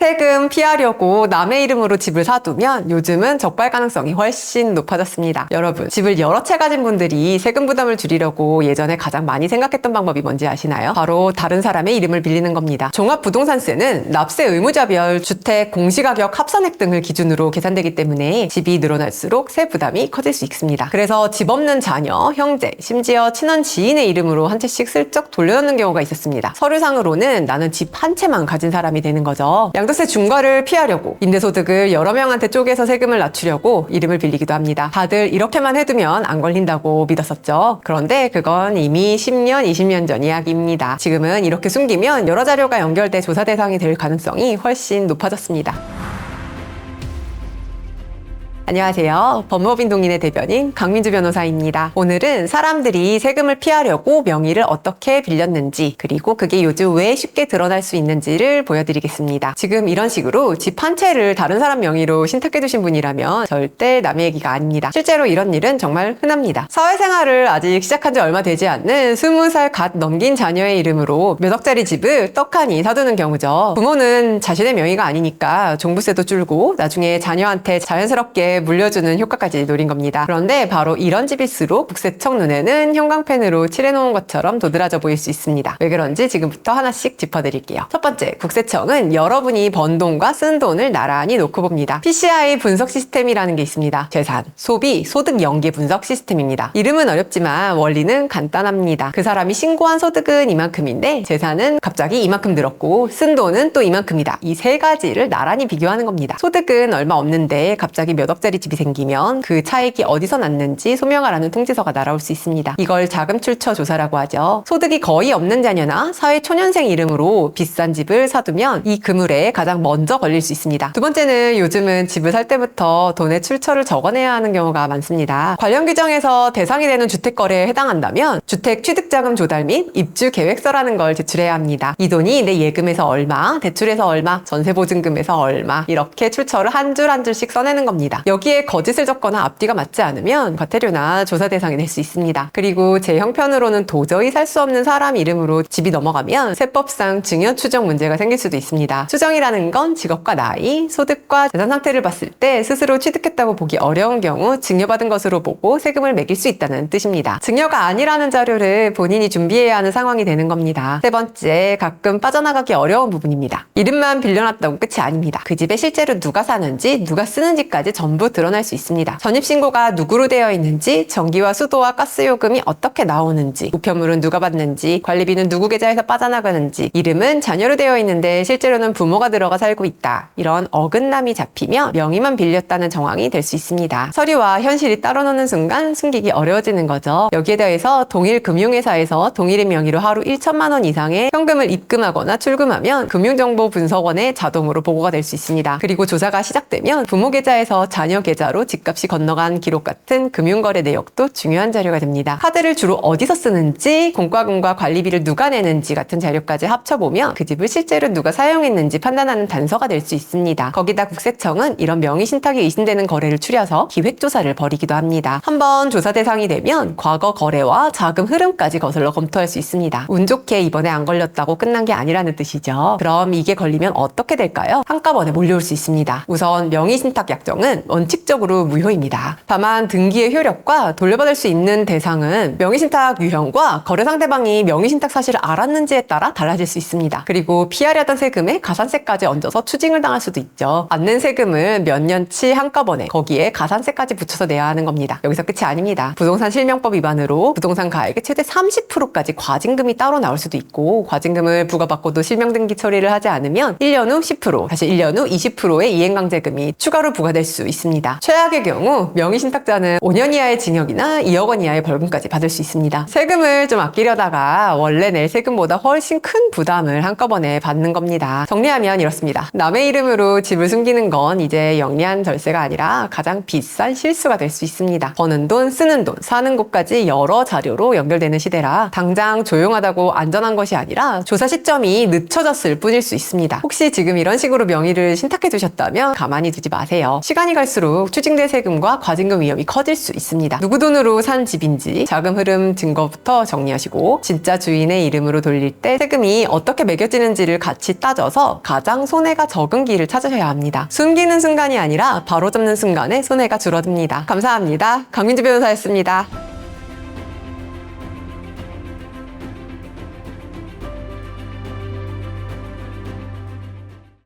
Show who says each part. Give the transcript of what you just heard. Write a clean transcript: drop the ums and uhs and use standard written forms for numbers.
Speaker 1: 세금 피하려고 남의 이름으로 집을 사두면 요즘은 적발 가능성이 훨씬 높아졌습니다. 여러분, 집을 여러 채 가진 분들이 세금 부담을 줄이려고 예전에 가장 많이 생각했던 방법이 뭔지 아시나요? 바로 다른 사람의 이름을 빌리는 겁니다. 종합부동산세는 납세 의무자별 주택 공시가격 합산액 등을 기준으로 계산되기 때문에 집이 늘어날수록 세 부담이 커질 수 있습니다. 그래서 집 없는 자녀, 형제, 심지어 친한 지인의 이름으로 한 채씩 슬쩍 돌려놓는 경우가 있었습니다. 서류상으로는 나는 집 한 채만 가진 사람이 되는 거죠. 양도세 중과를 피하려고 임대소득을 여러 명한테 쪼개서 세금을 낮추려고 이름을 빌리기도 합니다. 다들 이렇게만 해두면 안 걸린다고 믿었었죠. 그런데 그건 이미 10년, 20년 전 이야기입니다. 지금은 이렇게 숨기면 여러 자료가 연결돼 조사 대상이 될 가능성이 훨씬 높아졌습니다. 안녕하세요. 법무법인 동인의 대변인 강민주 변호사입니다. 오늘은 사람들이 세금을 피하려고 명의를 어떻게 빌렸는지, 그리고 그게 요즘 왜 쉽게 드러날 수 있는지를 보여드리겠습니다. 지금 이런 식으로 집 한 채를 다른 사람 명의로 신탁해두신 분이라면 절대 남의 얘기가 아닙니다. 실제로 이런 일은 정말 흔합니다. 사회생활을 아직 시작한 지 얼마 되지 않는 20살 갓 넘긴 자녀의 이름으로 몇 억짜리 집을 떡하니 사두는 경우죠. 부모는 자신의 명의가 아니니까 종부세도 줄고 나중에 자녀한테 자연스럽게 물려주는 효과까지 노린 겁니다. 그런데 바로 이런 집일수록 국세청 눈에는 형광펜으로 칠해놓은 것처럼 도드라져 보일 수 있습니다. 왜 그런지 지금부터 하나씩 짚어드릴게요. 첫 번째, 국세청은 여러분이 번 돈과 쓴 돈을 나란히 놓고 봅니다. PCI 분석 시스템이라는 게 있습니다. 재산, 소비, 소득 연계 분석 시스템입니다. 이름은 어렵지만 원리는 간단합니다. 그 사람이 신고한 소득은 이만큼인데 재산은 갑자기 이만큼 늘었고 쓴 돈은 또 이만큼이다. 이 세 가지를 나란히 비교하는 겁니다. 소득은 얼마 없는데 갑자기 몇 억짜리 집이 생기면 그 차익이 어디서 났는지 소명하라는 통지서가 날아올 수 있습니다. 이걸 자금 출처 조사라고 하죠. 소득이 거의 없는 자녀나 사회 초년생 이름으로 비싼 집을 사두면 이 그물에 가장 먼저 걸릴 수 있습니다. 두 번째는 요즘은 집을 살 때부터 돈의 출처를 적어내야 하는 경우가 많습니다. 관련 규정에서 대상이 되는 주택거래에 해당한다면 주택 취득자금 조달 및 입주 계획서라는 걸 제출해야 합니다. 이 돈이 내 예금에서 얼마, 대출에서 얼마, 전세보증금에서 얼마 이렇게 출처를 한 줄 한 줄씩 써내는 겁니다. 여기에 거짓을 적거나 앞뒤가 맞지 않으면 과태료나 조사 대상이 될 수 있습니다. 그리고 제 형편으로는 도저히 살 수 없는 사람 이름으로 집이 넘어가면 세법상 증여 추정 문제가 생길 수도 있습니다. 추정이라는 건 직업과 나이, 소득과 재산 상태를 봤을 때 스스로 취득했다고 보기 어려운 경우 증여받은 것으로 보고 세금을 매길 수 있다는 뜻입니다. 증여가 아니라는 자료를 본인이 준비해야 하는 상황이 되는 겁니다. 세 번째, 가끔 빠져나가기 어려운 부분입니다. 이름만 빌려놨다고 끝이 아닙니다. 그 집에 실제로 누가 사는지, 누가 쓰는지까지 전부 드러날 수 있습니다. 전입신고가 누구로 되어 있는지, 전기와 수도와 가스요금이 어떻게 나오는지, 우편물은 누가 받는지, 관리비는 누구 계좌에서 빠져나가는지, 이름은 자녀로 되어 있는데 실제로는 부모가 들어가 살고 있다. 이런 어긋남이 잡히면 명의만 빌렸다는 정황이 될 수 있습니다. 서류와 현실이 따로 노는 순간 숨기기 어려워지는 거죠. 여기에 대해서 동일 금융회사에서 동일인 명의로 하루 1천만 원 이상의 현금을 입금하거나 출금하면 금융정보분석원에 자동으로 보고가 될 수 있습니다. 그리고 조사가 시작되면 부모 계좌에서 자녀 계좌로 집값이 건너간 기록 같은 금융거래 내역도 중요한 자료가 됩니다. 카드를 주로 어디서 쓰는지, 공과금과 관리비를 누가 내는지 같은 자료까지 합쳐보면 그 집을 실제로 누가 사용했는지 판단하는 단서가 될 수 있습니다. 거기다 국세청은 이런 명의 신탁이 의심되는 거래를 추려서 기획조사를 벌이기도 합니다. 한번 조사 대상이 되면 과거 거래와 자금 흐름까지 거슬러 검토할 수 있습니다. 운 좋게 이번에 안 걸렸다고 끝난 게 아니라는 뜻이죠. 그럼 이게 걸리면 어떻게 될까요? 한꺼번에 몰려올 수 있습니다. 우선 명의 신탁 약정은 원칙적으로 무효입니다. 다만 등기의 효력과 돌려받을 수 있는 대상은 명의신탁 유형과 거래 상대방이 명의신탁 사실을 알았는지에 따라 달라질 수 있습니다. 그리고 피하려던 세금에 가산세까지 얹어서 추징을 당할 수도 있죠. 안낸 세금을 몇 년치 한꺼번에 거기에 가산세까지 붙여서 내야 하는 겁니다. 여기서 끝이 아닙니다. 부동산 실명법 위반으로 부동산 가액의 최대 30%까지 과징금이 따로 나올 수도 있고, 과징금을 부과받고도 실명등기 처리를 하지 않으면 1년 후 10%, 다시 1년 후 20%의 이행강제금이 추가로 부과될 수 있습니다. 최악의 경우 명의신탁자는 5년 이하의 징역이나 2억 원 이하의 벌금까지 받을 수 있습니다. 세금을 좀 아끼려다가 원래 낼 세금보다 훨씬 큰 부담을 한꺼번에 받는 겁니다. 정리하면 이렇습니다. 남의 이름으로 집을 숨기는 건 이제 영리한 절세가 아니라 가장 비싼 실수가 될 수 있습니다. 버는 돈, 쓰는 돈, 사는 곳까지 여러 자료로 연결되는 시대라 당장 조용하다고 안전한 것이 아니라 조사 시점이 늦춰졌을 뿐일 수 있습니다. 혹시 지금 이런 식으로 명의를 신탁해 두셨다면 가만히 두지 마세요. 시간이 갈수록 갈수록 추징될 세금과 과징금 위험이 커질 수 있습니다. 누구 돈으로 산 집인지 자금 흐름 증거부터 정리하시고 진짜 주인의 이름으로 돌릴 때 세금이 어떻게 매겨지는지를 같이 따져서 가장 손해가 적은 길을 찾으셔야 합니다. 숨기는 순간이 아니라 바로잡는 순간에 손해가 줄어듭니다. 감사합니다. 강민주 변호사였습니다.